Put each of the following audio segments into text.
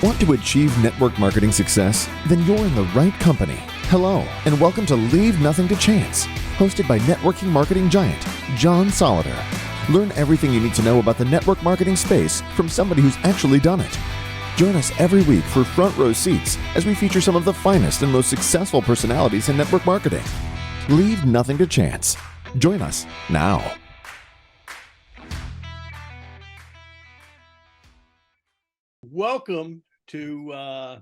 Want to achieve network marketing success? Then you're in the right company. Hello, and welcome to Leave Nothing to Chance, hosted by networking marketing giant, John Solleder. Learn everything you need to know about the network marketing space from somebody who's actually done it. Join us every week for front row seats as we feature some of the finest and most successful personalities in network marketing. Leave nothing to chance. Join us now. Welcome to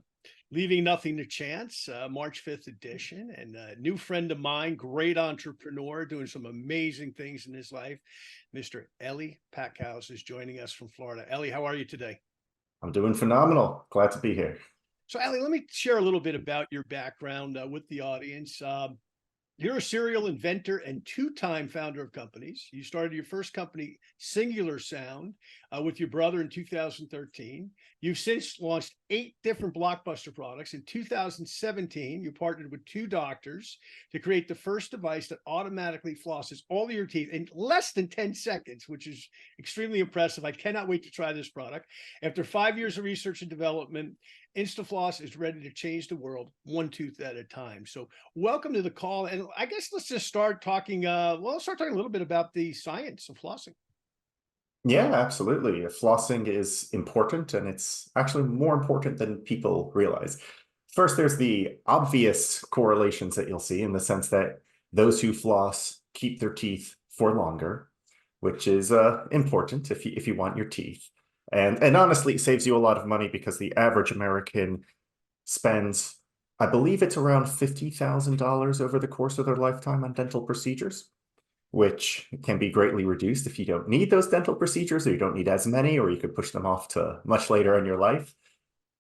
Leaving Nothing to Chance, March 5th edition. And a new friend of mine, great entrepreneur, doing some amazing things in his life, Mr. Eli Packouz is joining us from Florida. Eli, how are you today? I'm doing phenomenal. Glad to be here. So, Eli, let me share a little bit about your background with the audience. You're a serial inventor and two-time founder of companies. You started your first company, Singular Sound, with your brother in 2013. You've since launched 8 different blockbuster products. In 2017, you partnered with 2 doctors to create the first device that automatically flosses all of your teeth in less than 10 seconds, which is extremely impressive. I cannot wait to try this product. After 5 years of research and development, Instafloss is ready to change the world one tooth at a time. So welcome to the call. And I guess let's just start talking, let's start talking a little bit about the science of flossing. Yeah, absolutely. Flossing is important, and it's actually more important than people realize. First, there's the obvious correlations that you'll see in the sense that those who floss keep their teeth for longer, which is important if you want your teeth. And honestly, it saves you a lot of money because the average American spends, I believe it's around $50,000 over the course of their lifetime on dental procedures, which can be greatly reduced if you don't need those dental procedures, or you don't need as many, or you could push them off to much later in your life.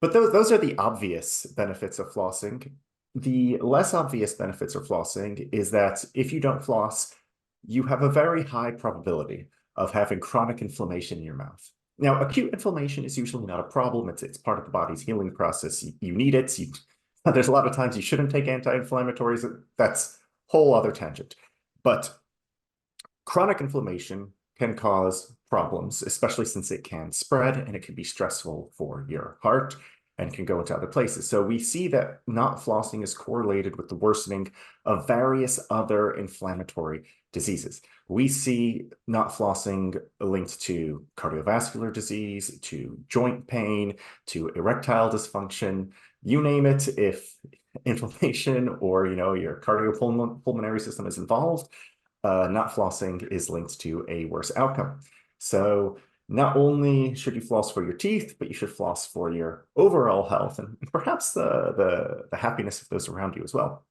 But those are the obvious benefits of flossing. The less obvious benefits of flossing is that if you don't floss, you have a very high probability of having chronic inflammation in your mouth. Now, acute inflammation is usually not a problem. It's part of the body's healing process. You need it. There's a lot of times you shouldn't take anti-inflammatories. That's a whole other tangent. But chronic inflammation can cause problems, especially since it can spread and it can be stressful for your heart and can go into other places. So we see that not flossing is correlated with the worsening of various other inflammatory diseases. We see not flossing linked to cardiovascular disease, to joint pain, to erectile dysfunction, you name it. If inflammation or your cardiopulmonary system is involved, not flossing is linked to a worse outcome. So not only should you floss for your teeth, but you should floss for your overall health and perhaps the happiness of those around you as well.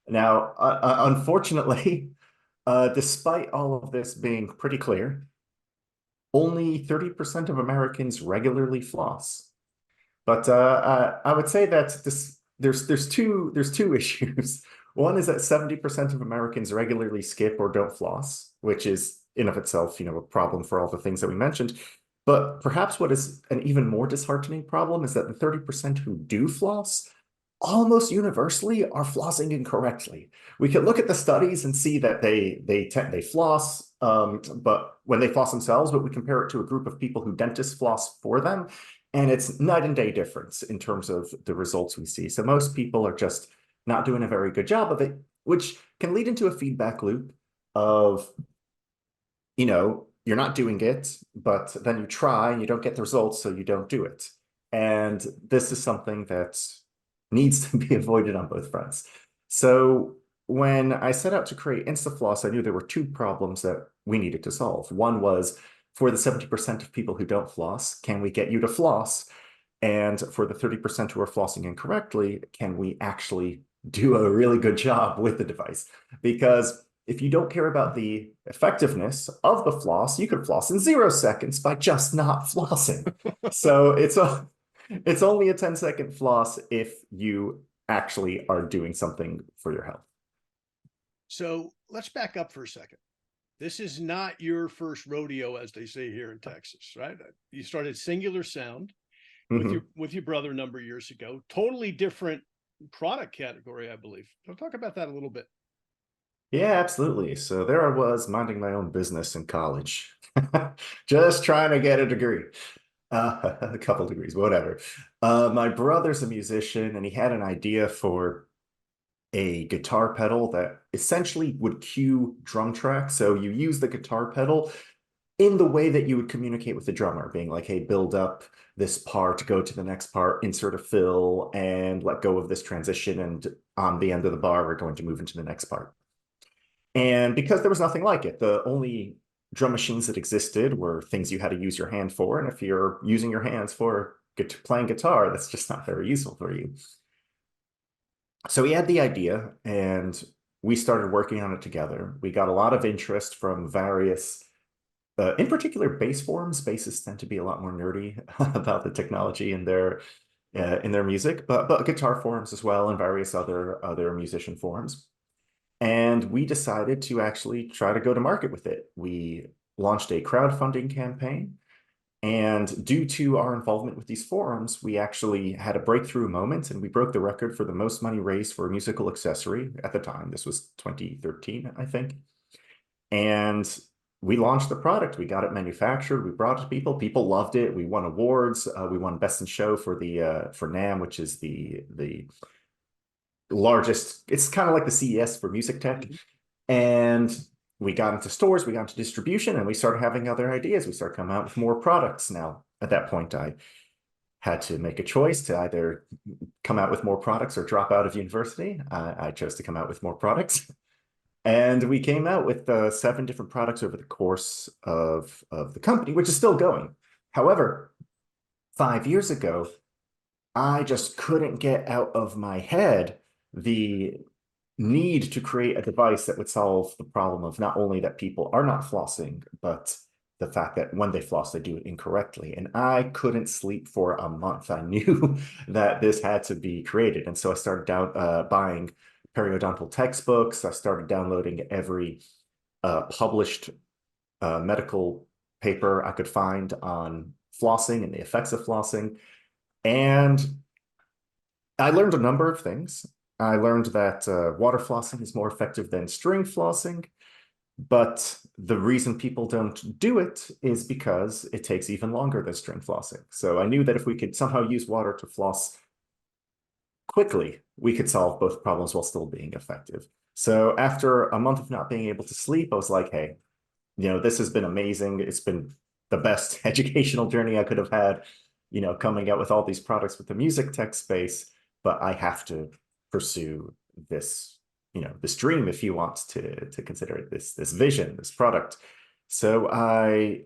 Now, unfortunately, despite all of this being pretty clear, only 30% of Americans regularly floss. But I would say that there's two issues. One is that 70% of Americans regularly skip or don't floss, which is in of itself, a problem for all the things that we mentioned. But perhaps what is an even more disheartening problem is that the 30% who do floss almost universally are flossing incorrectly. We can look at the studies and see that they floss, but when they floss themselves, but we compare it to a group of people who dentists floss for them, and it's night and day difference in terms of the results we see. So most people are just not doing a very good job of it, which can lead into a feedback loop of, you're not doing it, but then you try and you don't get the results, so you don't do it. And this is something that needs to be avoided on both fronts. So when I set out to create Instafloss, I knew there were 2 problems that we needed to solve. One was, for the 70% of people who don't floss, can we get you to floss? And for the 30% who are flossing incorrectly, can we actually do a really good job with the device? Because if you don't care about the effectiveness of the floss, you could floss in 0 seconds by just not flossing. So it's only a 10-second floss if you actually are doing something for your health. So let's back up for a second. This is not your first rodeo, as they say here in Texas, right? You started Singular Sound with your brother a number of years ago. Totally different product category, I believe. So talk about that a little bit. Yeah, absolutely. So there I was minding my own business in college, just trying to get a degree. A couple degrees, whatever. My brother's a musician, and he had an idea for a guitar pedal that essentially would cue drum tracks. So you use the guitar pedal in the way that you would communicate with the drummer, being like, hey, build up this part, go to the next part, insert a fill, and let go of this transition. And on the end of the bar, we're going to move into the next part. And because there was nothing like it, the only drum machines that existed were things you had to use your hand for. And if you're using your hands for playing guitar, that's just not very useful for you. So we had the idea and we started working on it together. We got a lot of interest from various, in particular, bass forums. Bassists tend to be a lot more nerdy about the technology in their music, but guitar forums as well, and various other musician forums. And we decided to actually try to go to market with it. We launched a crowdfunding campaign. And due to our involvement with these forums, we actually had a breakthrough moment and we broke the record for the most money raised for a musical accessory at the time. This was 2013, I think. And we launched the product. We got it manufactured. We brought it to people. People loved it. We won awards. We won Best in Show for NAMM, which is the largest. It's kind of like the CES for music tech. And we got into stores, we got into distribution, and we started having other ideas. We started coming out with more products. Now, at that point, I had to make a choice to either come out with more products or drop out of university. I chose to come out with more products. And we came out with 7 different products over the course of the company, which is still going. However, 5 years ago, I just couldn't get out of my head the need to create a device that would solve the problem of not only that people are not flossing, but the fact that when they floss, they do it incorrectly. And I couldn't sleep for a month. I knew that this had to be created. And so I started buying periodontal textbooks. I started downloading every published medical paper I could find on flossing and the effects of flossing. And I learned a number of things. I learned that water flossing is more effective than string flossing, but the reason people don't do it is because it takes even longer than string flossing. So I knew that if we could somehow use water to floss quickly, we could solve both problems while still being effective. So after a month of not being able to sleep, I was like, hey, this has been amazing. It's been the best educational journey I could have had, coming out with all these products with the music tech space, but I have to pursue this, this dream, if you want to consider it, this vision, this product. So I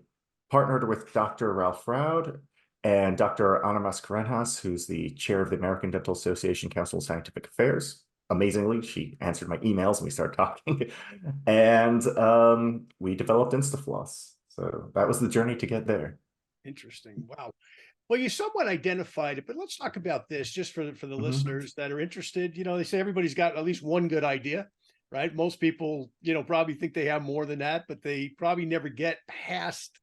partnered with Dr. Ralph Roud and Dr. Ana Mascarenhas, who's the chair of the American Dental Association Council of Scientific Affairs. Amazingly, she answered my emails and we started talking. And we developed Instafloss. So that was the journey to get there. Interesting. Wow. Well, you somewhat identified it, but let's talk about this just for the listeners that are interested. They say everybody's got at least one good idea, right? Most people, probably think they have more than that, but they probably never get past,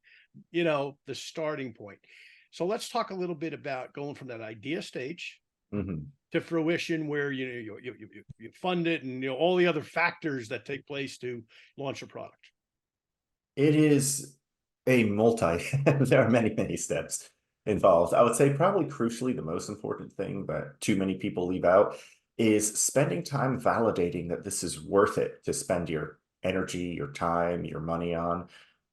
the starting point. So let's talk a little bit about going from that idea stage to fruition, where you fund it and all the other factors that take place to launch a product. It is a there are many steps involved. I would say probably crucially the most important thing that too many people leave out is spending time validating that this is worth it to spend your energy, your time, your money on.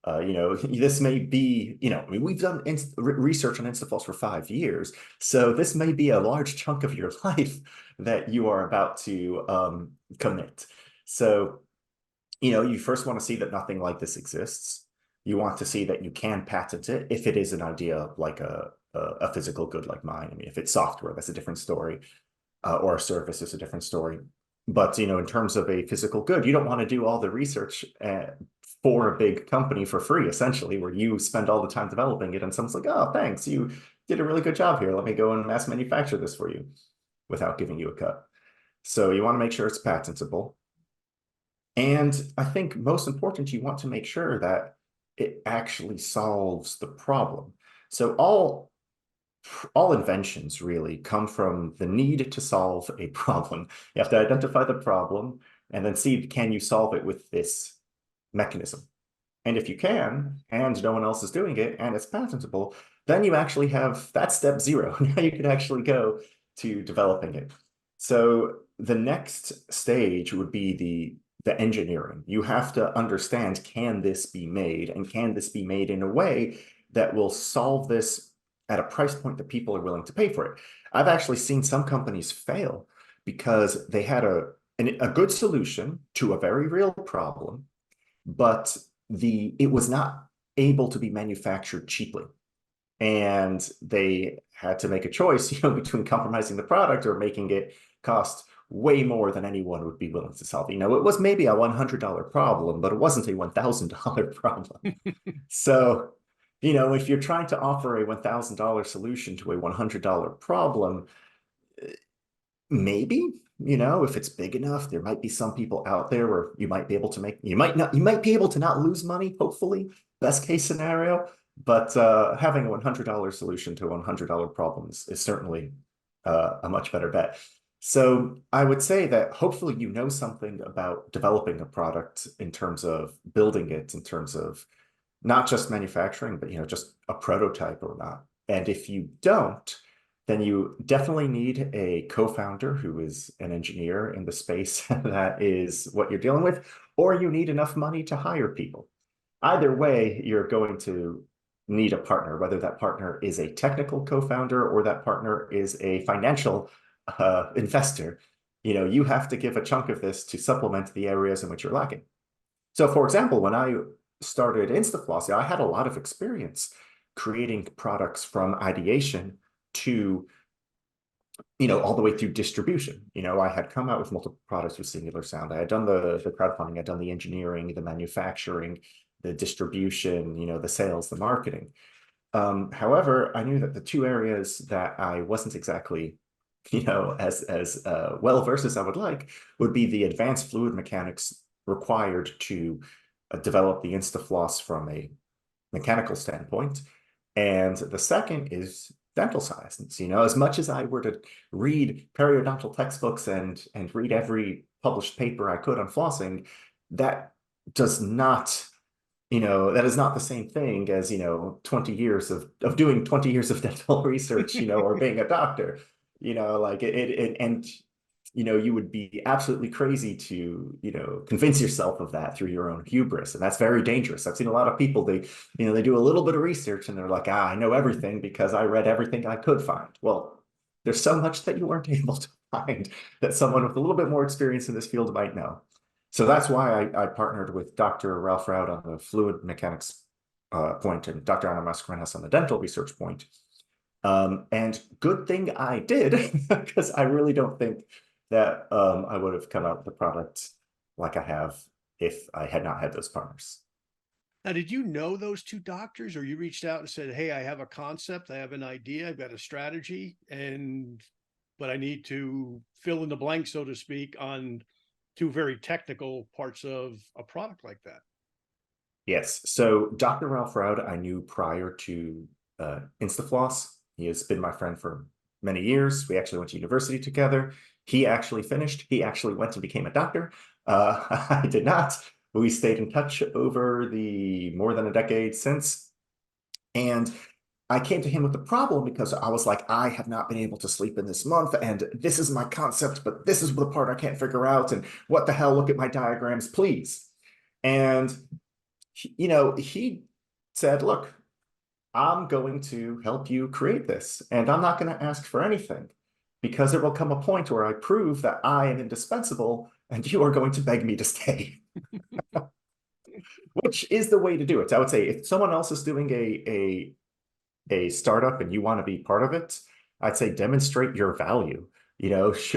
This may be, we've done research on Instafloss for 5 years. So this may be a large chunk of your life that you are about to commit. So, you first want to see that nothing like this exists. You want to see that you can patent it if it is an idea like a physical good like mine. I mean, if it's software, that's a different story, or a service is a different story. But, in terms of a physical good, you don't want to do all the research for a big company for free, essentially, where you spend all the time developing it and someone's like, oh, thanks, you did a really good job here. Let me go and mass manufacture this for you without giving you a cut. So you want to make sure it's patentable. And I think most important, you want to make sure that it actually solves the problem. So all inventions really come from the need to solve a problem. You have to identify the problem and then see, can you solve it with this mechanism? And if you can, and no one else is doing it, and it's patentable, then you actually have that step zero. Now you can actually go to developing it. So the next stage would be the engineering. You have to understand, can this be made? And can this be made in a way that will solve this at a price point that people are willing to pay for it? I've actually seen some companies fail because they had a good solution to a very real problem, but it was not able to be manufactured cheaply. And they had to make a choice, between compromising the product or making it cost way more than anyone would be willing to solve. It was maybe a $100 problem, but it wasn't a $1,000 problem. So, if you're trying to offer a $1,000 solution to a $100 problem, maybe, if it's big enough, there might be some people out there where you might be able to you might be able to not lose money, hopefully, best case scenario. But having a $100 solution to a $100 problem is certainly a much better bet. So I would say that hopefully you know something about developing a product in terms of building it, in terms of not just manufacturing, but just a prototype or not. And if you don't, then you definitely need a co-founder who is an engineer in the space that is what you're dealing with, or you need enough money to hire people. Either way, you're going to need a partner, whether that partner is a technical co-founder or that partner is a financial investor. You have to give a chunk of this to supplement the areas in which you're lacking. So, for example, when I started Instafloss, I had a lot of experience creating products from ideation to, all the way through distribution. I had come out with multiple products with Singular Sound. I had done the crowdfunding, I'd done the engineering, the manufacturing, the distribution, the sales, the marketing. However, I knew that the two areas that I wasn't exactly, as well versed as I would like, would be the advanced fluid mechanics required to develop the Instafloss from a mechanical standpoint. And the second is dental science. As much as I were to read periodontal textbooks and read every published paper I could on flossing, that does not, that is not the same thing as, 20 years of doing 20 years of dental research, or being a doctor, like and you would be absolutely crazy to, convince yourself of that through your own hubris. And that's very dangerous. I've seen a lot of people, they do a little bit of research and they're like, I know everything because I read everything I could find. Well, there's so much that you weren't able to find that someone with a little bit more experience in this field might know. So that's why I partnered with Dr. Ralph Roud on the fluid mechanics point and Dr. Anna Mascarenhas on the dental research point. And good thing I did, because I really don't think that I would have come out with the product like I have if I had not had those partners. Now, did you know those two doctors, or you reached out and said, hey, I have a concept, I have an idea, I've got a strategy, but I need to fill in the blank, so to speak, on two very technical parts of a product like that? Yes. So Dr. Ralph Roud, I knew prior to Instafloss. He has been my friend for many years. We actually went to university together. He actually finished. He actually went and became a doctor. I did not. We stayed in touch over the more than a decade since. And I came to him with the problem because I was like, I have not been able to sleep in this month, and this is my concept, but this is the part I can't figure out. And what the hell? Look at my diagrams, please. And, he said, look, I'm going to help you create this, and I'm not going to ask for anything, because there will come a point where I prove that I am indispensable and you are going to beg me to stay. Which is the way to do it. I would say if someone else is doing a startup and you want to be part of it, I'd say demonstrate your value.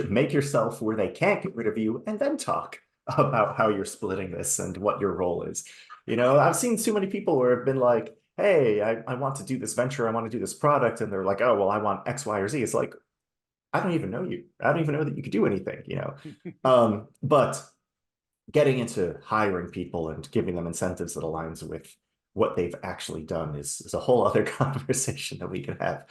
Make yourself where they can't get rid of you, and then talk about how you're splitting this and what your role is. I've seen too many people where have been like, hey, I want to do this venture, I want to do this product, and they're like, oh, well, I want X, Y, or Z. It's like, I don't even know you. I don't even know that you could do anything, But getting into hiring people and giving them incentives that aligns with what they've actually done is a whole other conversation that we can have.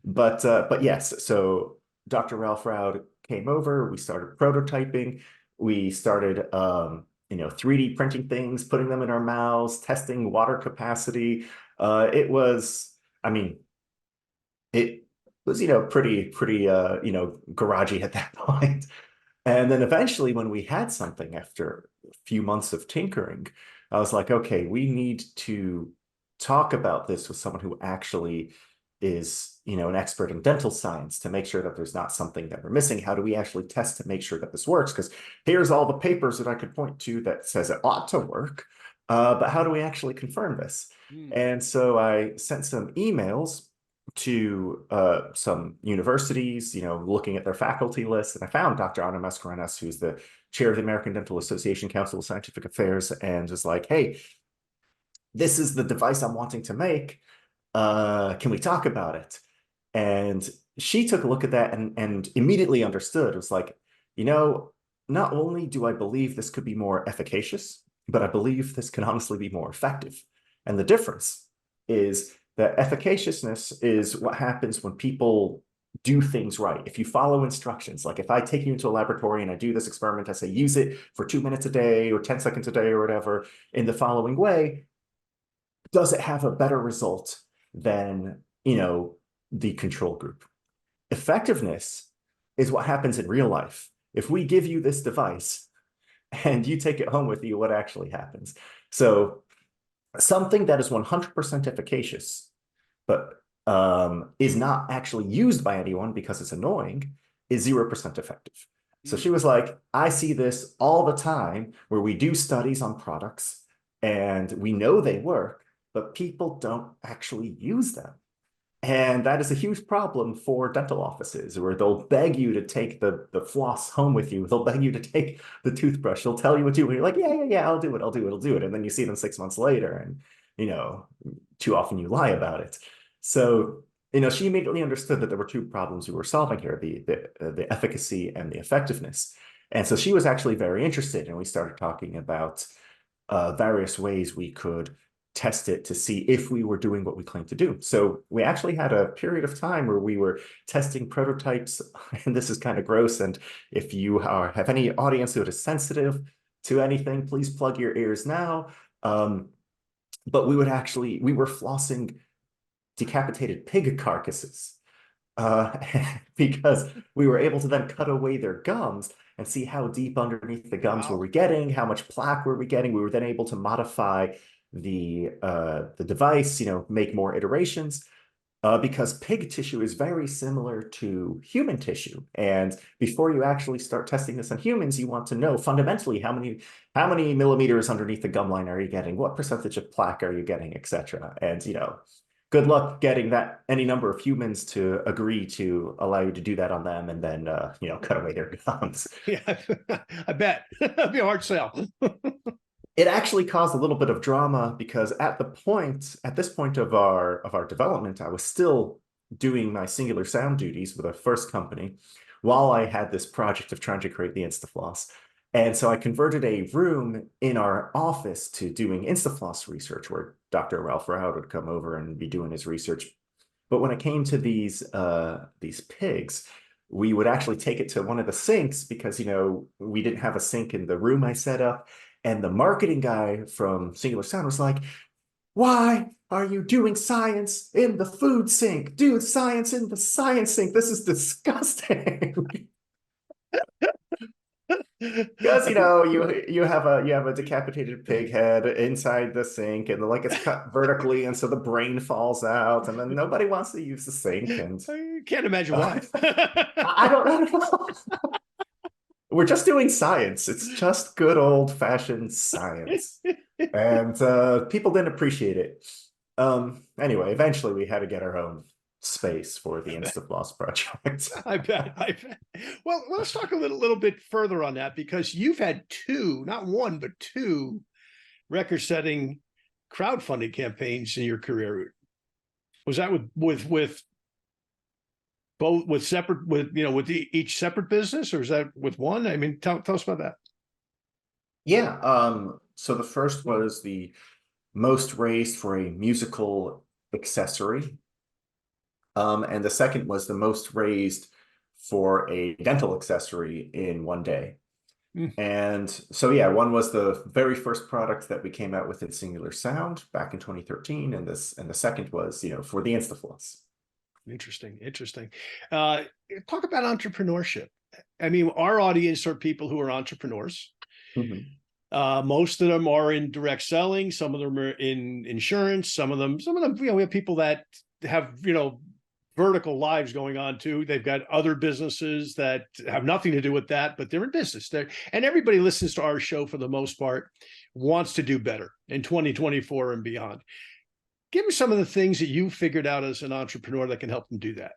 But yes, so Dr. Ralph Roud came over, we started prototyping, we started 3D printing things, putting them in our mouths, testing water capacity. It was, it was, pretty, garagey at that point. And then eventually when we had something after a few months of tinkering, I was like, okay, we need to talk about this with someone who actually is, an expert in dental science to make sure that there's not something that we're missing. How do we actually test to make sure that this works? Because here's all the papers that I could point to that says it ought to work. But how do we actually confirm this? And so I sent some emails to some universities, looking at their faculty lists, and I found Dr. Ana Mascarenas, who's the chair of the American Dental Association Council of Scientific Affairs, and was like, hey, this is the device I'm wanting to make. Can we talk about it? And she took a look at that and immediately understood. It was like, not only do I believe this could be more efficacious, but I believe this can honestly be more effective. And the difference is that efficaciousness is what happens when people do things right. If you follow instructions, like if I take you into a laboratory and I do this experiment, I say use it for 2 minutes a day or 10 seconds a day or whatever in the following way, does it have a better result than, the control group? Effectiveness is what happens in real life. If we give you this device and you take it home with you, what actually happens? So something that is 100% efficacious, but is not actually used by anyone because it's annoying, is 0% effective. So she was like, I see this all the time where we do studies on products and we know they work, but people don't actually use them. And that is a huge problem for dental offices where they'll beg you to take the floss home with you. They'll beg you to take the toothbrush. They'll tell you what to do. And you're like, yeah, I'll do it. And then you see them 6 months later and, too often you lie about it. So, she immediately understood that there were two problems we were solving here, the efficacy and the effectiveness. And so she was actually very interested, and we started talking about various ways we could test it to see if we were doing what we claimed to do. So we actually had a period of time where we were testing prototypes, and this is kind of gross. And if you have any audience who is sensitive to anything, please plug your ears now. But we were flossing decapitated pig carcasses because we were able to then cut away their gums and see how deep underneath the gums were we getting, how much plaque were we getting. We were then able to modify the device, make more iterations, because pig tissue is very similar to human tissue. And before you actually start testing this on humans, you want to know fundamentally how many millimeters underneath the gum line are you getting, what percentage of plaque are you getting, etc. And good luck getting that any number of humans to agree to allow you to do that on them and then cut away their gums. Yeah, I bet. That'd be a hard sell. It actually caused a little bit of drama because at this point of our development, I was still doing my singular sound duties with a first company while I had this project of trying to create the Instafloss. And so I converted a room in our office to doing Instafloss research where Dr. Ralph Rowd would come over and be doing his research. But when it came to these pigs, we would actually take it to one of the sinks because, we didn't have a sink in the room I set up. And the marketing guy from Singular Sound was like, why are you doing science in the food sink? Dude, science in the science sink. This is disgusting. Because you have a decapitated pig head inside the sink, and it's cut vertically, and so the brain falls out, and then nobody wants to use the sink. And I can't imagine why. I don't know. We're just doing science. It's just good old-fashioned science. And people didn't appreciate it. Anyway, eventually we had to get our own space for the Instafloss project. I bet. Well, let's talk a little bit further on that, because you've had two, not one, but two record-setting crowdfunding campaigns in your career. Was that with both with each separate business, or is that with one? I mean, tell us about that. Yeah. So the first was the most raised for a musical accessory. And the second was the most raised for a dental accessory in one day. And so, yeah, one was the very first product that we came out with in Singular Sound back in 2013. And the second was, for the Instafloss. Interesting. Talk about entrepreneurship. I mean, our audience are people who are entrepreneurs. Mhm. Most of them are in direct selling. Some of them are in insurance. Some of them, we have people that have, vertical lives going on too. They've got other businesses that have nothing to do with that, but they're in business. And everybody listens to our show for the most part wants to do better in 2024 and beyond. Give me some of the things that you figured out as an entrepreneur that can help them do that.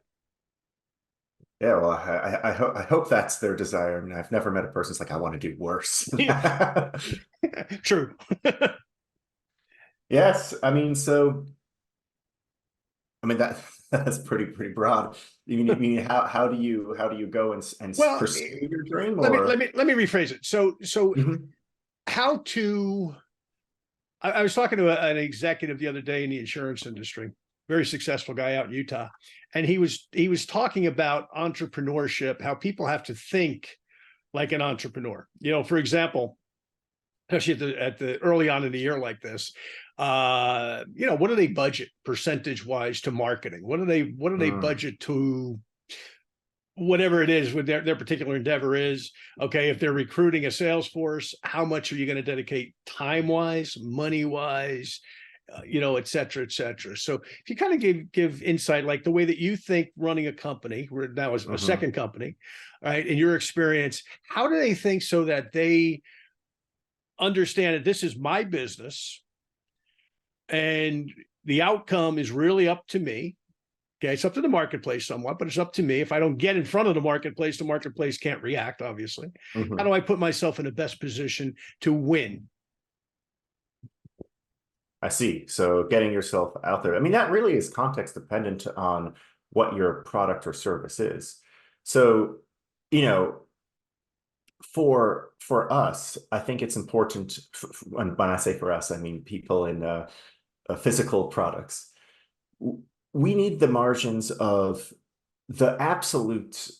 Yeah, well, I hope that's their desire. I mean, I've never met a person who's like, I want to do worse. True. Yes, I mean, so I mean that's pretty broad. You mean how do you go and Well, pursue your dream, let me or rephrase it. So Mhm. how to I was talking to an executive the other day in the insurance industry, very successful guy out in Utah, and he was talking about entrepreneurship, how people have to think like an entrepreneur. For example, especially at the early on in the year like this, what do they budget percentage wise to marketing? What do they Mm, budget to whatever it is with their particular endeavor is? Okay, if they're recruiting a sales force, how much are you going to dedicate time wise, money wise, et cetera, et cetera. So if you kind of give insight, like the way that you think running a company, we're now a mhm. second company, right? In your experience, how do they think so that they understand that this is my business and the outcome is really up to me? Okay, it's up to the marketplace somewhat, but it's up to me. If I don't get in front of the marketplace can't react, obviously. How Mhm. do I put myself in the best position to win? I see. So getting yourself out there. I mean, that really is context dependent on what your product or service is. So, you know, for us, I think it's important. When I say for us, I mean people in physical products. We need the margins of the absolute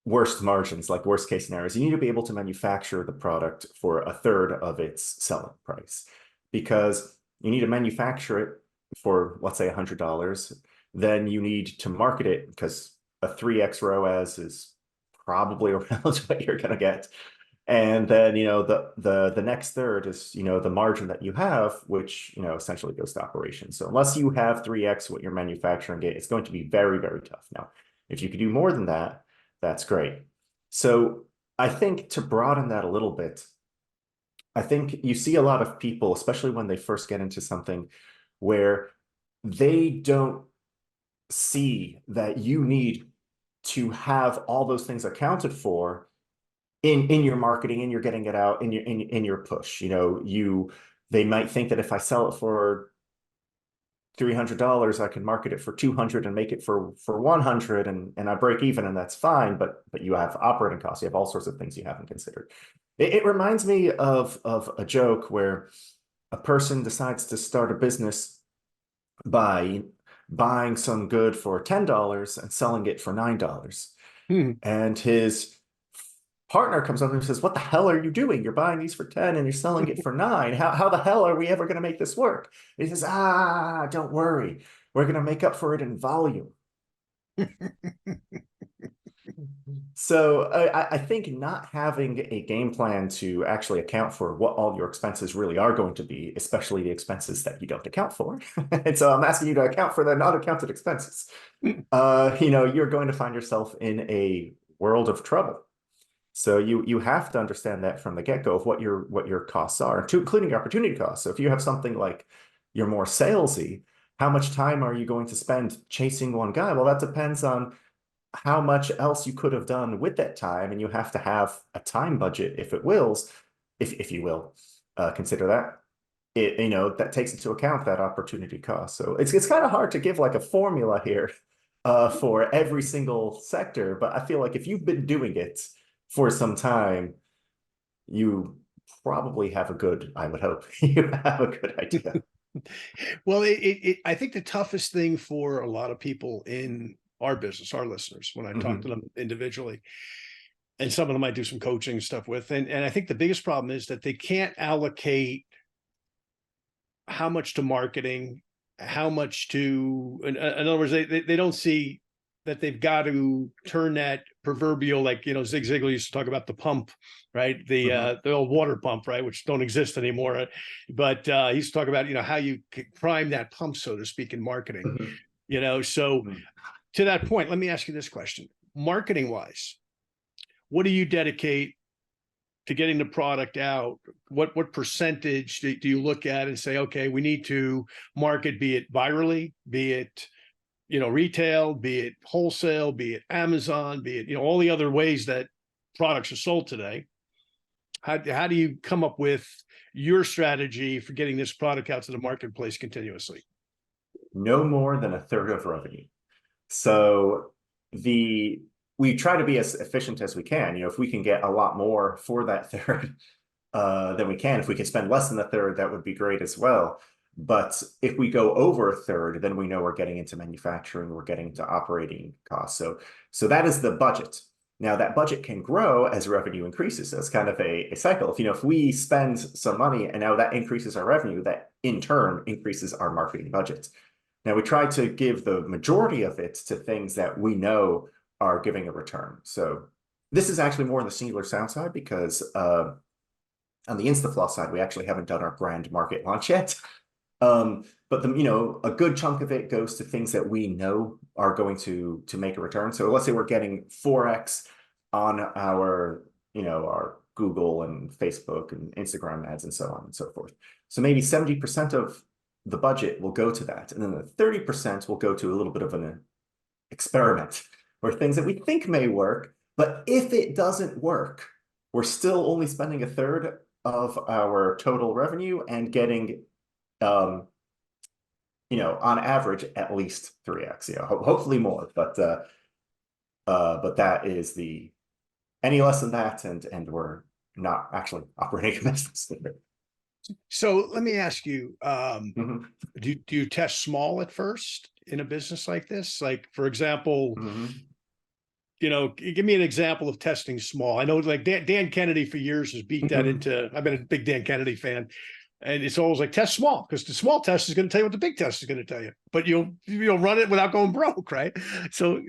worst margins, like worst case scenarios. You need to be able to manufacture the product for a third of its selling price, because you need to manufacture it for, let's say, $100. Then you need to market it, because a 3x ROAS is probably around what you're going to get. And then, the next third is, the margin that you have, which, essentially goes to operations. So unless you have 3x what you're manufacturing, it's going to be very, very tough. Now, if you could do more than that, that's great. So I think, to broaden that a little bit, I think you see a lot of people, especially when they first get into something, where they don't see that you need to have all those things accounted for in your marketing, and you're getting it out in your push. They might think that if I sell it for $300, I can market it for 200 and make it for 100, and I break even, and that's fine. But you have operating costs, you have all sorts of things you haven't considered. It reminds me of a joke where a person decides to start a business by buying some good for $10 and selling it for $9. Hmm. And his partner comes up and says, "What the hell are you doing? You're buying these for 10 and you're selling it for 9. How the hell are we ever going to make this work?" And he says, "Don't worry. We're going to make up for it in volume." So I think not having a game plan to actually account for what all your expenses really are going to be, especially the expenses that you don't account for. And so I'm asking you to account for the not accounted expenses. You're going to find yourself in a world of trouble. So you have to understand that from the get-go of what your costs are, including your opportunity costs. So if you have something like you're more salesy, how much time are you going to spend chasing one guy? Well, that depends on how much else you could have done with that time, and you have to have a time budget, if you will, consider that. That takes into account that opportunity cost. So it's kind of hard to give like a formula here for every single sector, but I feel like if you've been doing it for some time, you probably have I would hope you have a good idea. Well, I think the toughest thing for a lot of people in our business, our listeners, when I talk to Mhm. them individually, and some of them I do some coaching stuff with, and I think the biggest problem is that they can't allocate how much to marketing how much to, in other words, they don't see that they've got to turn that proverbial, like, Zig Ziglar used to talk about the pump, right? The old water pump, right? Which don't exist anymore. But he used to talk about, how you prime that pump, so to speak, in marketing, so to that point, let me ask you this question. Marketing wise, what do you dedicate to getting the product out? What percentage do you look at and say, okay, we need to market, be it virally, be it, retail, be it wholesale, be it Amazon, be it, all the other ways that products are sold today. How do you come up with your strategy for getting this product out to the marketplace continuously? No more than a third of revenue. So we try to be as efficient as we can. If we can get a lot more for that third, then we can. If we can spend less than a third, that would be great as well. But if we go over a third, then we know we're getting into manufacturing, we're getting into operating costs. So that is the budget. Now that budget can grow as revenue increases. So it's kind of a cycle. If we spend some money and now that increases our revenue, that in turn increases our marketing budget. Now we try to give the majority of it to things that we know are giving a return. So this is actually more on the singular sound side, because on the Instafloss side, we actually haven't done our grand market launch yet. But a good chunk of it goes to things that we know are going to make a return. So let's say we're getting 4x on our Google and Facebook and Instagram ads and so on and so forth. So maybe 70% of the budget will go to that. And then the 30% will go to a little bit of an experiment, or things that we think may work. But if it doesn't work, we're still only spending a third of our total revenue and getting on average at least 3x, hopefully more, but that is any less than that, and we're not actually operating a business. So let me ask you, do you test small at first in a business like this? Like, for example, give me an example of testing small. I know, like, Dan Kennedy for years has beat that into, I've been a big Dan Kennedy fan. And it's always like, test small, because the small test is going to tell you what the big test is going to tell you, but you'll run it without going broke, right? So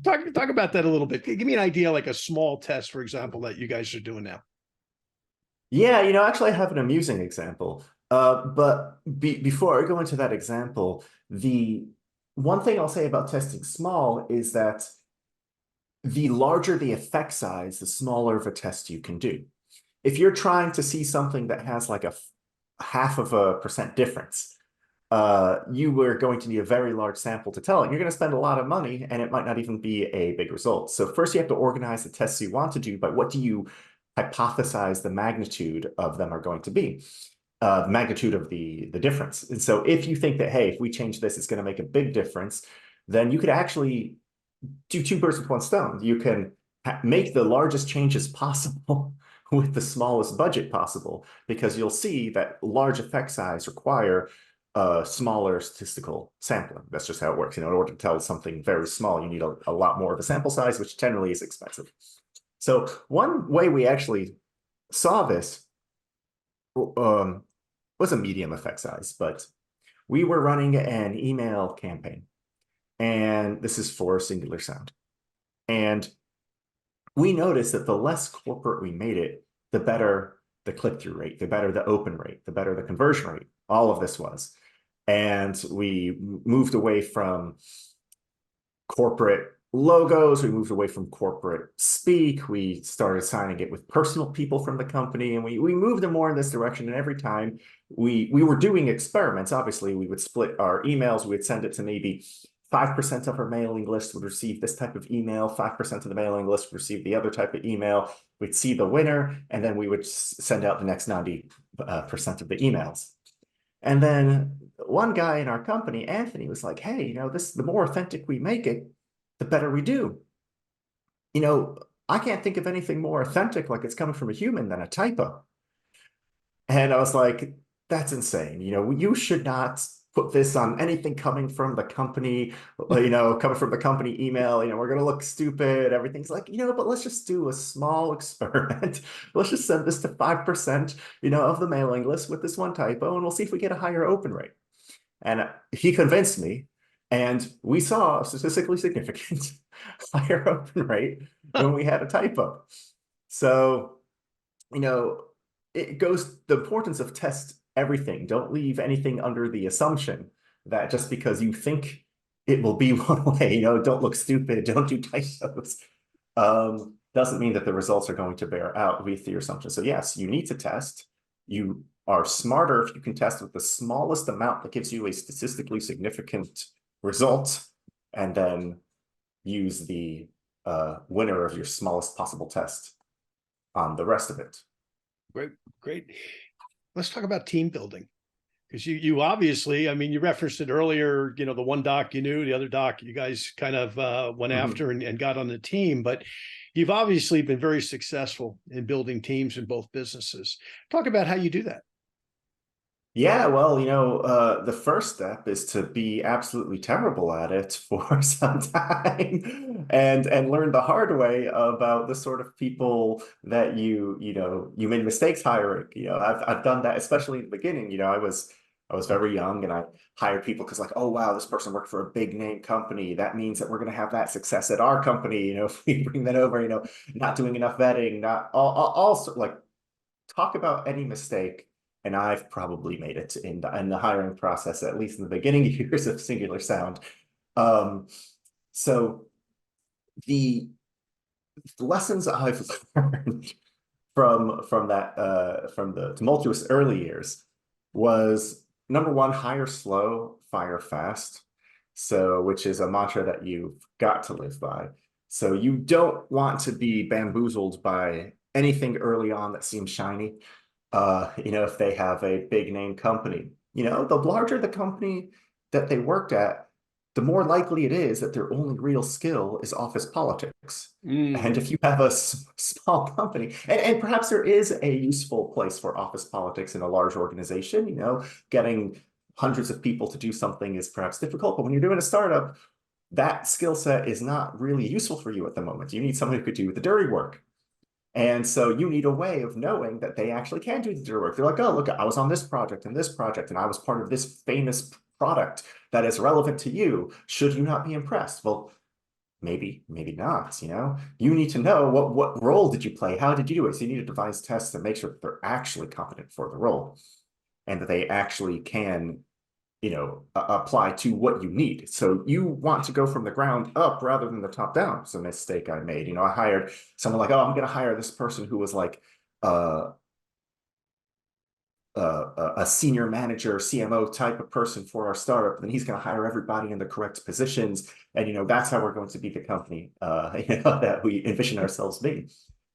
talk about that a little bit. Give me an idea, like a small test, for example, that you guys are doing now. Yeah, actually I have an amusing example. But before I go into that example, the one thing I'll say about testing small is that the larger the effect size, the smaller of a test you can do. If you're trying to see something that has like a 0.5% difference, you were going to need a very large sample to tell it. You're going to spend a lot of money, and it might not even be a big result. So first you have to organize the tests you want to do, but what do you hypothesize the magnitude of them are going to be? The magnitude of the difference. And so if you think that, hey, if we change this, it's going to make a big difference, then you could actually do two birds with one stone. You can make the largest changes possible with the smallest budget possible, because you'll see that large effect size require smaller statistical sampling. That's just how it works. In order to tell something very small, you need a lot more of a sample size, which generally is expensive. So one way we actually saw this was a medium effect size, but we were running an email campaign, and this is for singular sound. And we noticed that the less corporate we made it, the better the click-through rate, the better the open rate, the better the conversion rate. All of this was. And we moved away from corporate logos, we moved away from corporate speak, we started signing it with personal people from the company, and we moved them more in this direction. And every time we were doing experiments, obviously we would split our emails, we would send it to maybe 5% of our mailing list would receive this type of email, 5% of the mailing list would receive the other type of email. We'd see the winner, and then we would send out the next 90% of the emails. And then one guy in our company, Anthony, was like, hey, the more authentic we make it, the better we do. I can't think of anything more authentic, like it's coming from a human, than a typo. And I was like, that's insane. You should not put this on anything coming from the company, coming from the company email. We're going to look stupid. Everything's like, but let's just do a small experiment. Let's just send this to 5%, of the mailing list with this one typo, and we'll see if we get a higher open rate. And he convinced me, and we saw a statistically significant higher open rate when we had a typo. So, you know, it goes the importance of test everything. Don't leave anything under the assumption that just because you think it will be one way, don't look stupid, don't do typos. Doesn't mean that the results are going to bear out with your assumption. So yes, you need to test. You are smarter if you can test with the smallest amount that gives you a statistically significant result, and then use the winner of your smallest possible test on the rest of it. Great, great. Let's talk about team building. Because you obviously, I mean, you referenced it earlier, the one doc you knew, the other doc you guys kind of went after and got on the team, but you've obviously been very successful in building teams in both businesses. Talk about how you do that. Yeah, well, the first step is to be absolutely terrible at it for some time and learn the hard way about the sort of people that you made mistakes hiring. I've done that, especially in the beginning. I was very young, and I hired people because, like, oh wow, this person worked for a big name company. That means that we're going to have that success at our company. If we bring that over, not doing enough vetting, not all like talk about any mistake. And I've probably made it in the hiring process, at least in the beginning years of Singular Sound. So the lessons I've learned from the tumultuous early years was, number one, hire slow, fire fast. So, which is a mantra that you've got to live by. So you don't want to be bamboozled by anything early on that seems shiny. If they have a big name company, the larger the company that they worked at, the more likely it is that their only real skill is office politics. And if you have a small company, and perhaps there is a useful place for office politics in a large organization, getting hundreds of people to do something is perhaps difficult, but when you're doing a startup, that skill set is not really useful for you at the moment. You need someone who could do the dirty work. And so you need a way of knowing that they actually can do the dirty work. They're like, oh, look, I was on this project, and I was part of this famous product that is relevant to you. Should you not be impressed? Well, maybe not, You need to know what role did you play? How did you do it? So you need to devise tests to make sure that they're actually competent for the role and that they actually can apply to what you need. So you want to go from the ground up rather than the top down. It's a mistake I made. I hired someone like, oh, I'm going to hire this person who was like a senior manager, CMO type of person for our startup. And he's going to hire everybody in the correct positions. And, that's how we're going to be the company, that we envision ourselves being.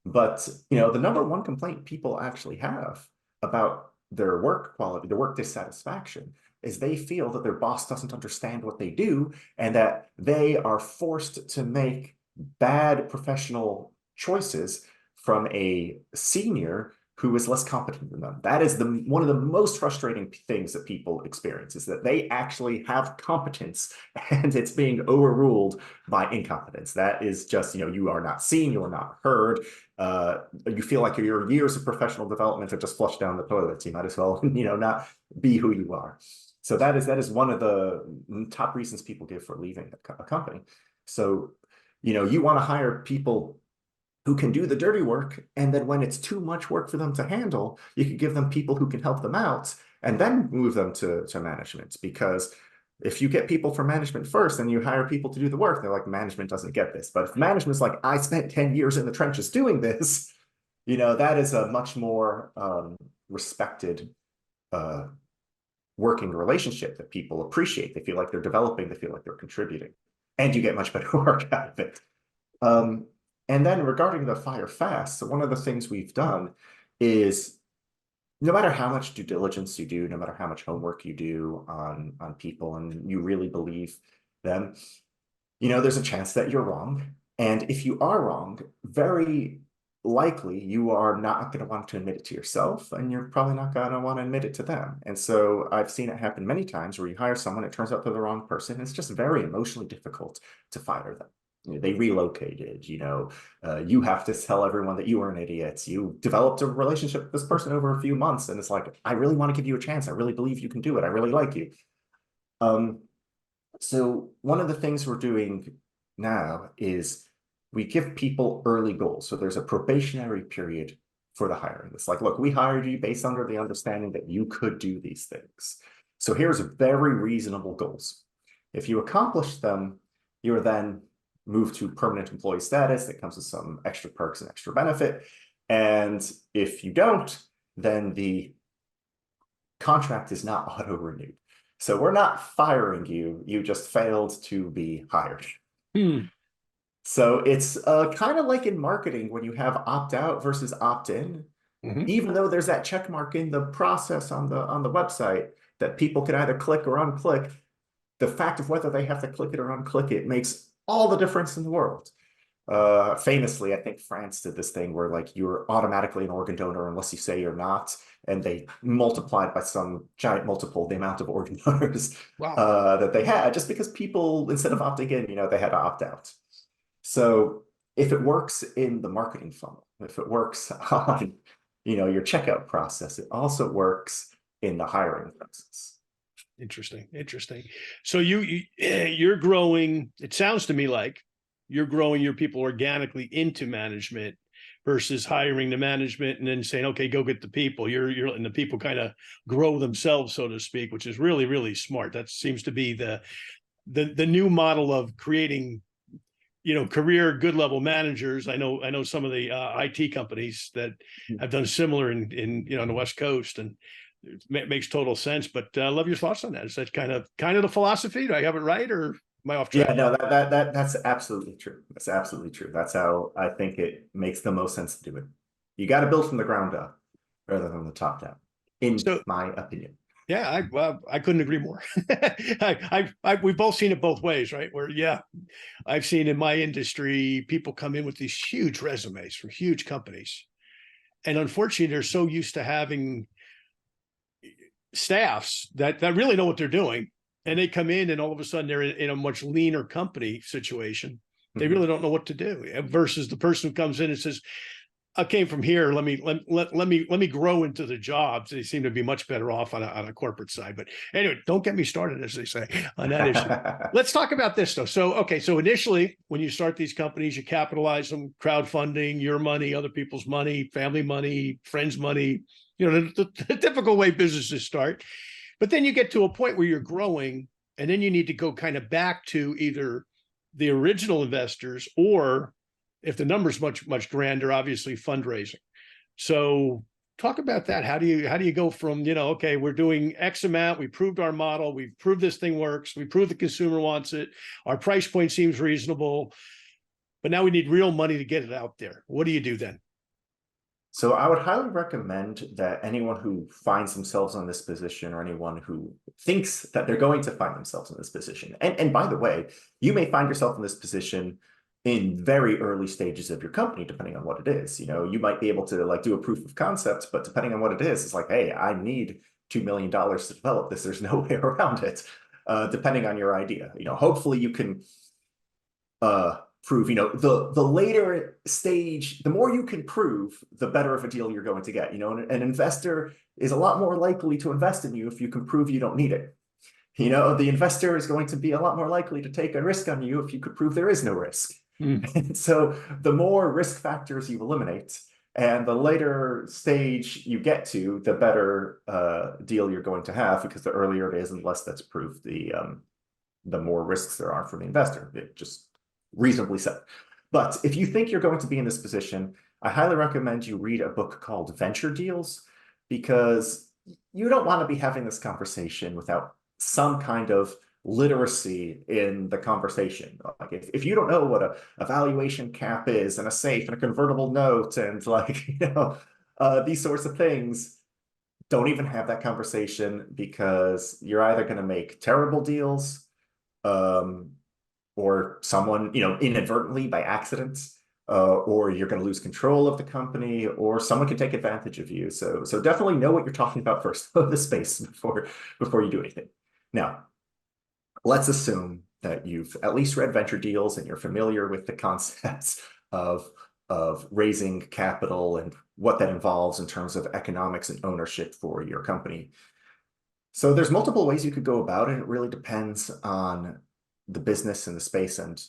But, the number one complaint people actually have about their work quality, their work dissatisfaction, is they feel that their boss doesn't understand what they do and that they are forced to make bad professional choices from a senior who is less competent than them. That is one of the most frustrating things that people experience, is that they actually have competence and it's being overruled by incompetence. That is just, you are not seen, you are not heard. You feel like your years of professional development are just flushed down the toilet. You might as well, not be who you are. So that is one of the top reasons people give for leaving a company. So, you want to hire people who can do the dirty work, and then when it's too much work for them to handle, you could give them people who can help them out and then move them to management. Because if you get people from management first and you hire people to do the work, they're like, management doesn't get this. But if management's like, I spent 10 years in the trenches doing this, that is a much more respected working relationship that people appreciate. They feel like they're developing, they feel like they're contributing, and you get much better work out of it. And then regarding the fire fast, so one of the things we've done is, no matter how much due diligence you do, no matter how much homework you do on people, and you really believe them, there's a chance that you're wrong. And if you are wrong, very likely you are not going to want to admit it to yourself, and you're probably not going to want to admit it to them. And so I've seen it happen many times where you hire someone, it turns out they're the wrong person. It's just very emotionally difficult to fire them. They relocated, you have to tell everyone that you were an idiot. You developed a relationship with this person over a few months, and it's like, I really want to give you a chance. I really believe you can do it. I really like you. So one of the things we're doing now is we give people early goals. So there's a probationary period for the hiring. It's like, look, we hired you based under the understanding that you could do these things. So here's very reasonable goals. If you accomplish them, you're then moved to permanent employee status that comes with some extra perks and extra benefit. And if you don't, then the contract is not auto-renewed. So we're not firing you, you just failed to be hired. So it's kind of like in marketing when you have opt-out versus opt-in. Even though there's that check mark in the process on the website that people can either click or unclick, the fact of whether they have to click it or unclick it makes all the difference in the world. Famously, I think France did this thing where like you're automatically an organ donor unless you say you're not, and they multiplied by some giant multiple the amount of organ donors that they had, just because people, instead of opting in, they had to opt out. So if it works in the marketing funnel, if it works on your checkout process, it also works in the hiring process. Interesting. So you're growing, it sounds to me like you're growing your people organically into management versus hiring the management and then saying, okay, go get the people. You're letting the people kind of grow themselves, so to speak, which is really, really smart. That seems to be the new model of creating, career good level managers. I know some of the IT companies that have done similar in on the West Coast, and it makes total sense. But I love your thoughts on that. Is that kind of the philosophy? Do I have it right, or am I off track? Yeah, no, that's absolutely true. That's absolutely true. That's how I think it makes the most sense to do it. You got to build from the ground up rather than the top down, in my opinion. Yeah, I couldn't agree more. We've both seen it both ways, right? Where, I've seen in my industry, people come in with these huge resumes from huge companies. And unfortunately, they're so used to having staffs that really know what they're doing. And they come in and all of a sudden they're in a much leaner company situation. They really don't know what to do, versus the person who comes in and says, I came from here. Let me grow into the jobs. They seem to be much better off on a corporate side. But anyway, don't get me started, as they say, on that issue. Let's talk about this though. So initially, when you start these companies, you capitalize them, crowdfunding, your money, other people's money, family money, friends' money, the typical way businesses start. But then you get to a point where you're growing, and then you need to go kind of back to either the original investors, or if the number's much grander, obviously fundraising. So talk about that. How do you go from, okay, we're doing X amount, we proved our model, we've proved this thing works, we proved the consumer wants it, our price point seems reasonable, but now we need real money to get it out there. What do you do then? So I would highly recommend that anyone who finds themselves in this position, or anyone who thinks that they're going to find themselves in this position, and by the way, you may find yourself in this position in very early stages of your company, depending on what it is. You might be able to do a proof of concept, but depending on what it is, it's like, hey, I need $2 million to develop this. There's no way around it, depending on your idea. Hopefully you can prove, the later stage, the more you can prove, the better of a deal you're going to get. An investor is a lot more likely to invest in you if you can prove you don't need it. The investor is going to be a lot more likely to take a risk on you if you could prove there is no risk. And so the more risk factors you eliminate and the later stage you get to, the better deal you're going to have, because the earlier it is and less that's proved, the more risks there are for the investor. It just reasonably said. But if you think you're going to be in this position, I highly recommend you read a book called Venture Deals, because you don't want to be having this conversation without some kind of literacy in the conversation. Like if you don't know what a valuation cap is, and a safe, and a convertible note, and these sorts of things, don't even have that conversation, because you're either going to make terrible deals, or someone, inadvertently by accident, or you're going to lose control of the company, or someone can take advantage of you. So definitely know what you're talking about first of the space before you do anything. Now, let's assume that you've at least read Venture Deals and you're familiar with the concepts of raising capital and what that involves in terms of economics and ownership for your company. So there's multiple ways you could go about it. It really depends on the business and the space and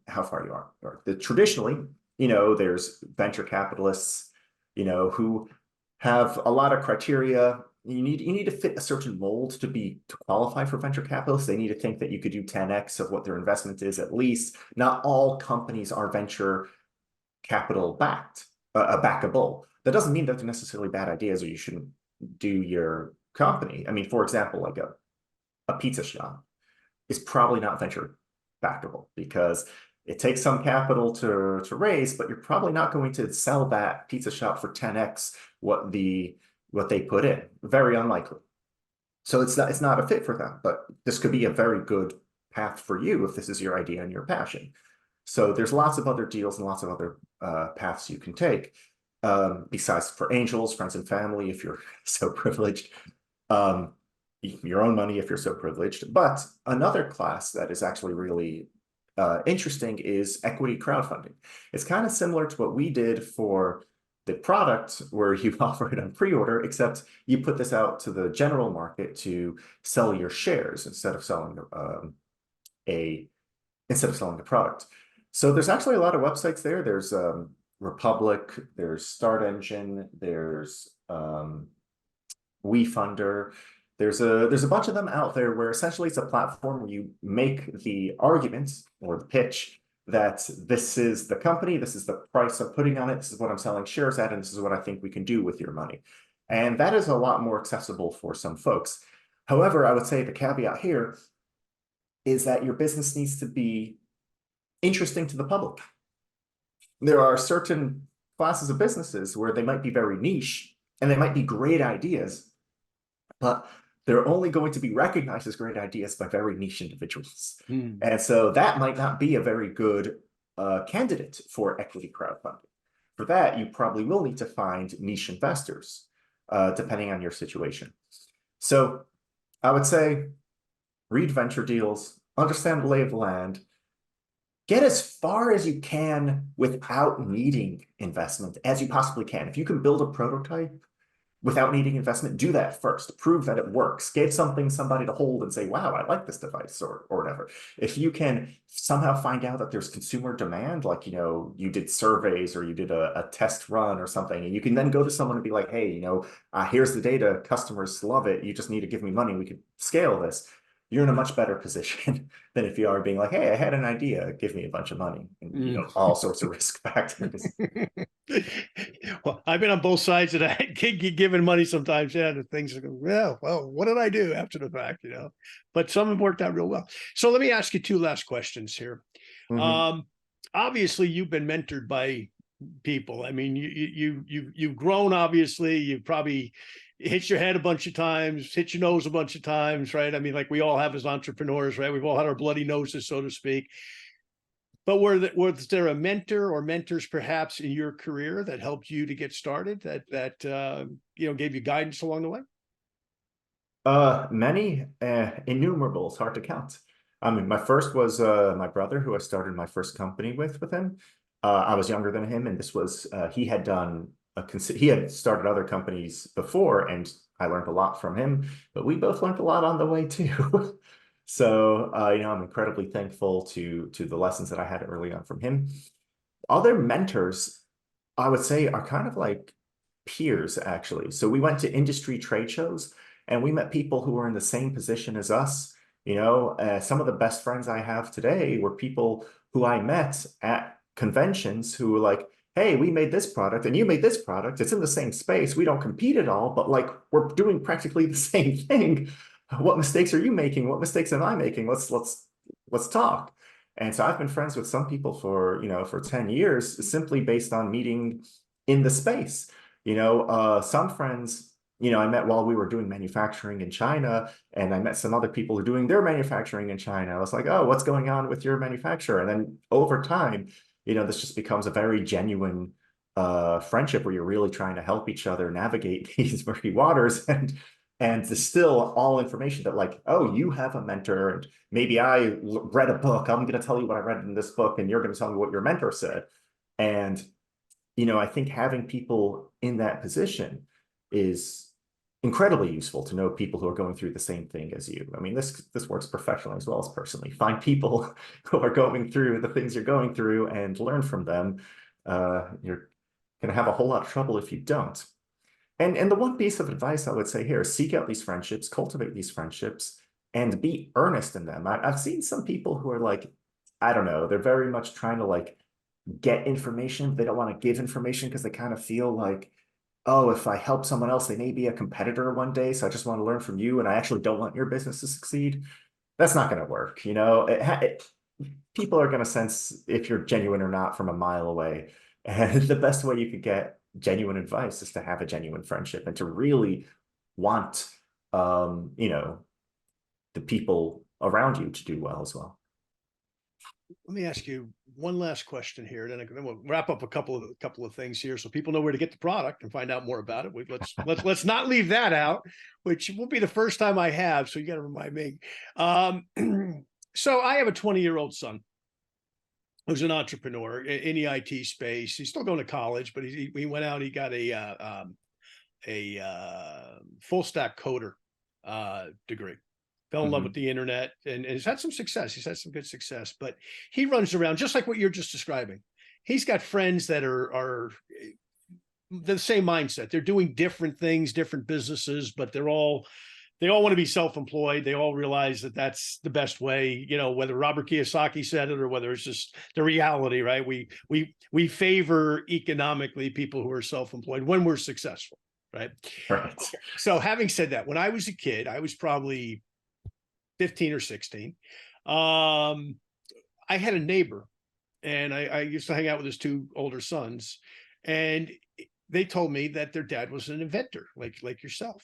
how far you are. Traditionally, there's venture capitalists, who have a lot of criteria. You need to fit a certain mold to qualify for venture capitalists. They need to think that you could do 10x of what their investment is at least. Not all companies are venture capital backable. That doesn't mean that they're necessarily bad ideas or you shouldn't do your company. I mean, for example, like a pizza shop is probably not venture backable because it takes some capital to raise, but you're probably not going to sell that pizza shop for 10x what they put in. Very unlikely. So it's not a fit for them, but this could be a very good path for you if this is your idea and your passion. So there's lots of other deals and lots of other paths you can take. Besides for angels, friends and family, if you're so privileged, your own money if you're so privileged. But another class that is actually really interesting is equity crowdfunding. It's kind of similar to what we did for the product where you offer it on pre-order, except you put this out to the general market to sell your shares instead of selling the product. So there's actually a lot of websites there. There's Republic, there's Start Engine, there's WeFunder. There's a bunch of them out there where essentially it's a platform where you make the argument or the pitch that this is the company, this is the price I'm putting on it, this is what I'm selling shares at, and this is what I think we can do with your money. And that is a lot more accessible for some folks. However, I would say the caveat here is that your business needs to be interesting to the public. There are certain classes of businesses where they might be very niche and they might be great ideas, but they're only going to be recognized as great ideas by very niche individuals. And so that might not be a very good candidate for equity crowdfunding. For that, you probably will need to find niche investors, depending on your situation. So I would say read venture deals, understand the lay of the land, get as far as you can without needing investment as you possibly can. If you can build a prototype without needing investment, do that first. Prove that it works. Give somebody to hold and say, wow, I like this device or whatever. If you can somehow find out that there's consumer demand, like, you did surveys or you did a test run or something, and you can then go to someone and be like, hey, here's the data. Customers love it. You just need to give me money. We could scale this. You're in a much better position than if you are being like, hey, I had an idea, give me a bunch of money, and all sorts of risk factors. Well, I've been on both sides of that. Giving money sometimes, the things are going, well, what did I do after the fact, But some have worked out real well. So let me ask you two last questions here. Obviously, you've been mentored by people. I mean, you've grown. Obviously, you've probably hit your head a bunch of times, hit your nose a bunch of times, right? I mean, like we all have as entrepreneurs, right? We've all had our bloody noses, so to speak. But was there a mentor or mentors perhaps in your career that helped you to get started, that gave you guidance along the way? Many, innumerable. It's hard to count. I mean, my first was my brother, who I started my first company with him. I was younger than him, and this was he had started other companies before, and I learned a lot from him. But we both learned a lot on the way too. So, I'm incredibly thankful to the lessons that I had early on from him. Other mentors, I would say, are kind of like peers, actually. So we went to industry trade shows and we met people who were in the same position as us. Some of the best friends I have today were people who I met at conventions who were like, hey, we made this product and you made this product. It's in the same space. We don't compete at all, but like we're doing practically the same thing. What mistakes are you making? What mistakes am I making? Let's talk. And so I've been friends with some people for 10 years simply based on meeting in the space. Some friends, I met while we were doing manufacturing in China, and I met some other people who are doing their manufacturing in China. I was like, oh, what's going on with your manufacturer? And then over time, this just becomes a very genuine friendship where you're really trying to help each other navigate these murky waters and distill all information that like, oh, you have a mentor, and maybe I read a book. I'm going to tell you what I read in this book, and you're going to tell me what your mentor said. And, I think having people in that position is incredibly useful to know people who are going through the same thing as you. I mean, this works professionally as well as personally. Find people who are going through the things you're going through and learn from them. You're going to have a whole lot of trouble if you don't. And the one piece of advice I would say here is seek out these friendships, cultivate these friendships, and be earnest in them. I've seen some people who are like, I don't know, they're very much trying to like get information. They don't want to give information because they kind of feel like, oh, if I help someone else, they may be a competitor one day. So I just want to learn from you, and I actually don't want your business to succeed. That's not going to work. You know, people are going to sense if you're genuine or not from a mile away. And the best way you could get genuine advice is to have a genuine friendship and to really want, you know, the people around you to do well as well. Let me ask you one last question here, then we'll wrap up a couple of things here, so people know where to get the product and find out more about it. Let's not leave that out, which will be the first time I have. So you got to remind me. So I have a 20-year-old son who's an entrepreneur in the IT space. He's still going to college, but he went out. He got a full stack coder degree. Fell in love with the internet and has had some success. He's had some good success, but he runs around just like what you're just describing. He's got friends that are the same mindset. They're doing different things, different businesses, but they all want to be self-employed. They all realize that that's the best way, you know, whether Robert Kiyosaki said it or whether it's just the reality, right? We favor economically people who are self-employed when we're successful, right? Right. So having said that, when I was a kid, I was probably 15 or 16. I had a neighbor, and I used to hang out with his two older sons, and they told me that their dad was an inventor, like yourself.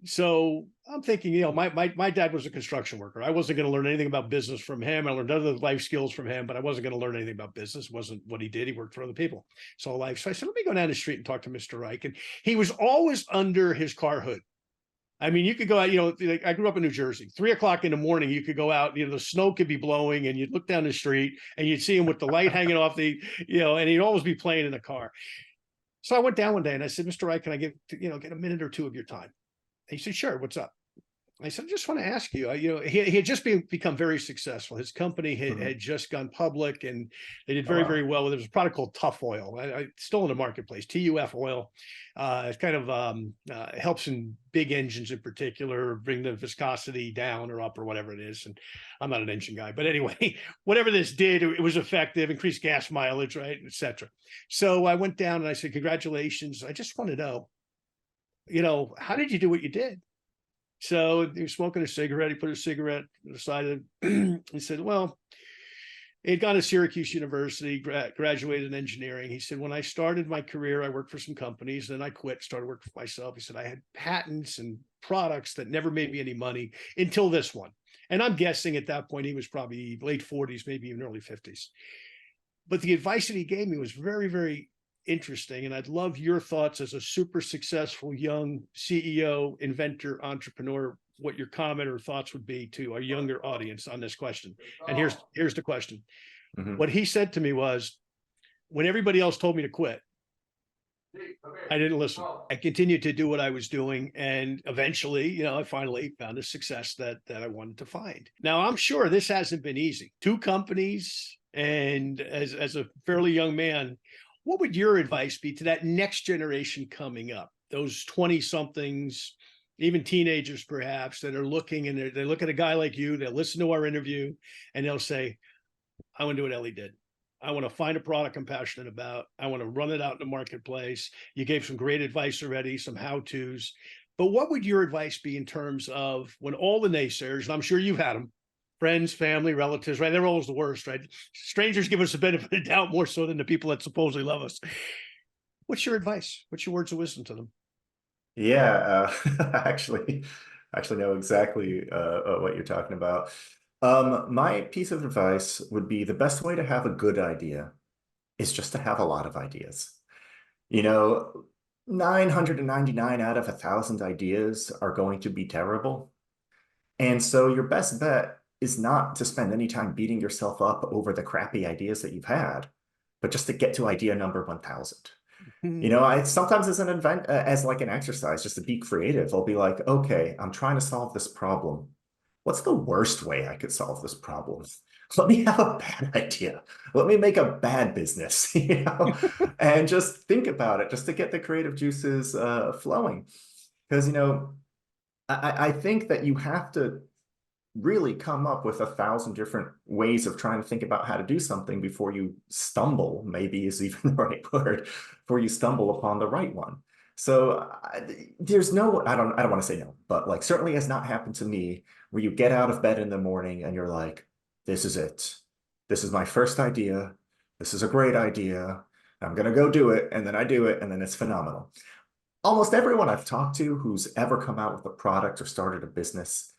So I'm thinking, you know, my dad was a construction worker. I wasn't going to learn anything about business from him. I learned other life skills from him, but I wasn't going to learn anything about business. It wasn't what he did. He worked for other people. So I said, let me go down the street and talk to Mr. Reich. And he was always under his car hood. I mean, you could go out, you know, like I grew up in New Jersey, 3 o'clock in the morning, you could go out, you know, the snow could be blowing and you'd look down the street and you'd see him with the light hanging off the, you know, and he'd always be playing in the car. So I went down one day and I said, Mr. Wright, can I get a minute or two of your time? And he said, sure, what's up? I said, I just want to ask you, you know, he had just become very successful. His company had just gone public and they did very, very well. There was a product called Tough Oil. Still in the marketplace, TUF oil. It kind of helps in big engines in particular, bring the viscosity down or up or whatever it is. And I'm not an engine guy, but anyway, whatever this did, it was effective, increased gas mileage, right, et cetera. So I went down and I said, congratulations. I just want to know, you know, how did you do what you did? So he was smoking a cigarette. He put a cigarette on the side of it. He said, well, he had gone to Syracuse University, graduated in engineering. He said, when I started my career, I worked for some companies. Then I quit, started working for myself. He said, I had patents and products that never made me any money until this one. And I'm guessing at that point, he was probably late 40s, maybe even early 50s. But the advice that he gave me was very, very interesting. And I'd love your thoughts as a super successful young CEO, inventor, entrepreneur, what your comment or thoughts would be to a younger audience on this question. And here's the question. What he said to me was, when everybody else told me to quit, I didn't listen. I continued to do what I was doing. And eventually, you know, I finally found a success that I wanted to find. Now, I'm sure this hasn't been easy. 2 companies. And as a fairly young man, what would your advice be to that next generation coming up? Those 20 somethings, even teenagers perhaps, that are looking and they look at a guy like you, they'll listen to our interview and they'll say, I want to do what Eli did. I want to find a product I'm passionate about. I want to run it out in the marketplace. You gave some great advice already, some how-tos. But what would your advice be in terms of when all the naysayers, and I'm sure you've had them, friends, family, relatives, right? They're always the worst, right? Strangers give us a benefit of doubt more so than the people that supposedly love us. What's your advice? What's your words of wisdom to them? Yeah, I actually know exactly what you're talking about. My piece of advice would be the best way to have a good idea is just to have a lot of ideas. You know, 999 out of 1,000 ideas are going to be terrible. And so your best bet is not to spend any time beating yourself up over the crappy ideas that you've had, but just to get to idea number 1,000. I sometimes as like an exercise, just to be creative, I'll be like, okay, I'm trying to solve this problem. What's the worst way I could solve this problem? Let me have a bad idea. Let me make a bad business, and just think about it, just to get the creative juices flowing. Because, I think that you have to really come up with 1,000 different ways of trying to think about how to do something before you stumble, maybe is even the right word, before you stumble upon the right one. So there's no, I don't want to say no, but like certainly has not happened to me where you get out of bed in the morning and you're like, this is it. This is my first idea. This is a great idea. I'm going to go do it. And then I do it and then it's phenomenal. Almost everyone I've talked to who's ever come out with a product or started a business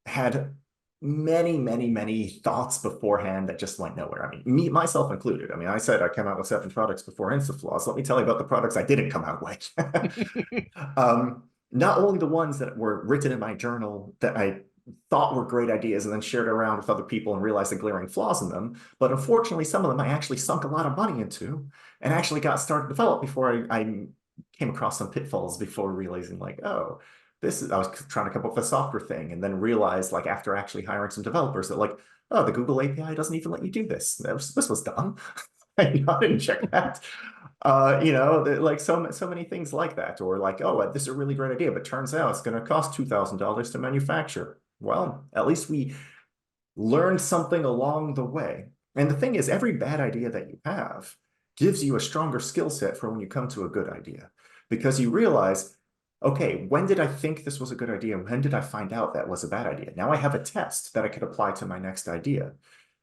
had many, many, many thoughts beforehand that just went nowhere. I mean, me, myself included. I mean, I said I came out with 7 products before Instafloss. Let me tell you about the products I didn't come out with. Not only the ones that were written in my journal that I thought were great ideas and then shared around with other people and realized the glaring flaws in them, but unfortunately, some of them I actually sunk a lot of money into and actually got started to develop before I came across some pitfalls before realizing like, oh, I was trying to come up with a software thing and then realized like after actually hiring some developers that like, oh, the Google API doesn't even let you do this. This was dumb. I didn't check that. Like so many things like that, or like, oh, this is a really great idea, but turns out it's going to cost $2,000 to manufacture. Well, at least we learned something along the way. And the thing is, every bad idea that you have gives you a stronger skill set for when you come to a good idea, because you realize, okay, when did I think this was a good idea? When did I find out that was a bad idea? Now I have a test that I could apply to my next idea.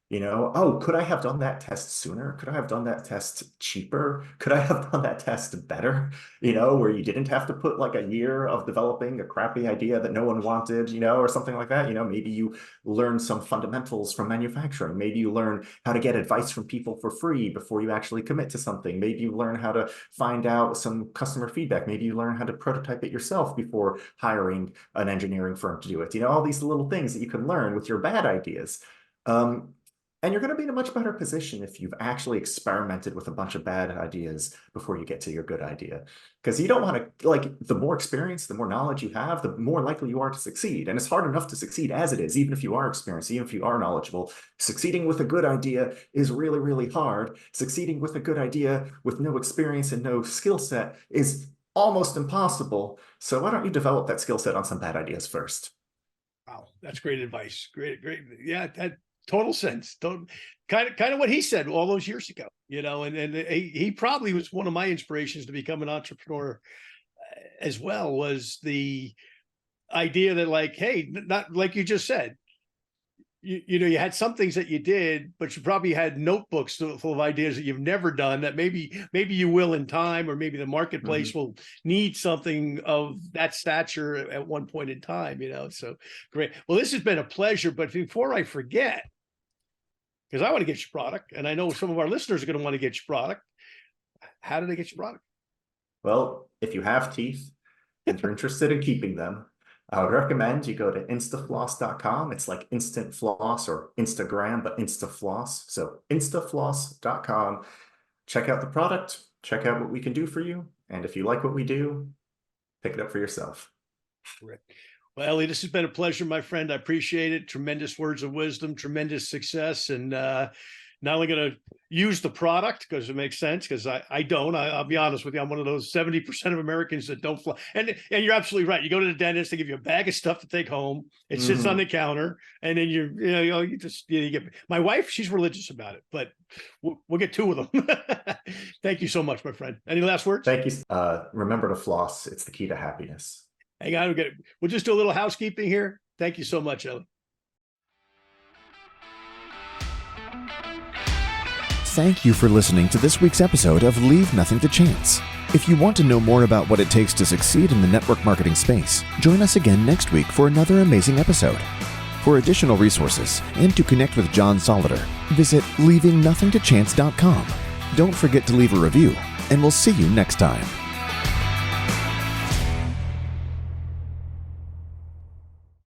Oh, could I have done that test sooner? Could I have done that test cheaper? Could I have done that test better? Where you didn't have to put like a year of developing a crappy idea that no one wanted, or something like that. Maybe you learn some fundamentals from manufacturing. Maybe you learn how to get advice from people for free before you actually commit to something. Maybe you learn how to find out some customer feedback. Maybe you learn how to prototype it yourself before hiring an engineering firm to do it. All these little things that you can learn with your bad ideas. And you're going to be in a much better position if you've actually experimented with a bunch of bad ideas before you get to your good idea. Because you don't want to, like, the more experience, the more knowledge you have, the more likely you are to succeed. And it's hard enough to succeed as it is, even if you are experienced, even if you are knowledgeable. Succeeding with a good idea is really, really hard. Succeeding with a good idea with no experience and no skill set is almost impossible. So why don't you develop that skill set on some bad ideas first? Wow, that's great advice. Great. Yeah, that total sense. Kind of what he said all those years ago, and he probably was one of my inspirations to become an entrepreneur as well, was the idea that like, hey, not like you just said, you had some things that you did, but you probably had notebooks full of ideas that you've never done that maybe you will in time, or maybe the marketplace will need something of that stature at one point in time, so great. Well, this has been a pleasure, but before I forget, because I want to get your product, and I know some of our listeners are going to want to get your product. How do they get your product? Well, if you have teeth and you're interested in keeping them, I would recommend you go to instafloss.com. It's like instant floss or Instagram, but Instafloss. So instafloss.com. Check out the product, check out what we can do for you. And if you like what we do, pick it up for yourself. Correct. Well, Eli, this has been a pleasure, my friend. I appreciate it. Tremendous words of wisdom, tremendous success. And not only going to use the product because it makes sense, because I don't. I'll be honest with you. I'm one of those 70% of Americans that don't fly. And you're absolutely right. You go to the dentist, they give you a bag of stuff to take home. It sits on the counter, and then you get. My wife, she's religious about it, but we'll get 2 of them. Thank you so much, my friend. Any last words? Thank you. Remember to floss. It's the key to happiness. Hang on, we'll just do a little housekeeping here. Thank you so much, Eli. Thank you for listening to this week's episode of Leave Nothing to Chance. If you want to know more about what it takes to succeed in the network marketing space, join us again next week for another amazing episode. For additional resources and to connect with John Solleder, visit leavingnothingtochance.com. Don't forget to leave a review, and we'll see you next time.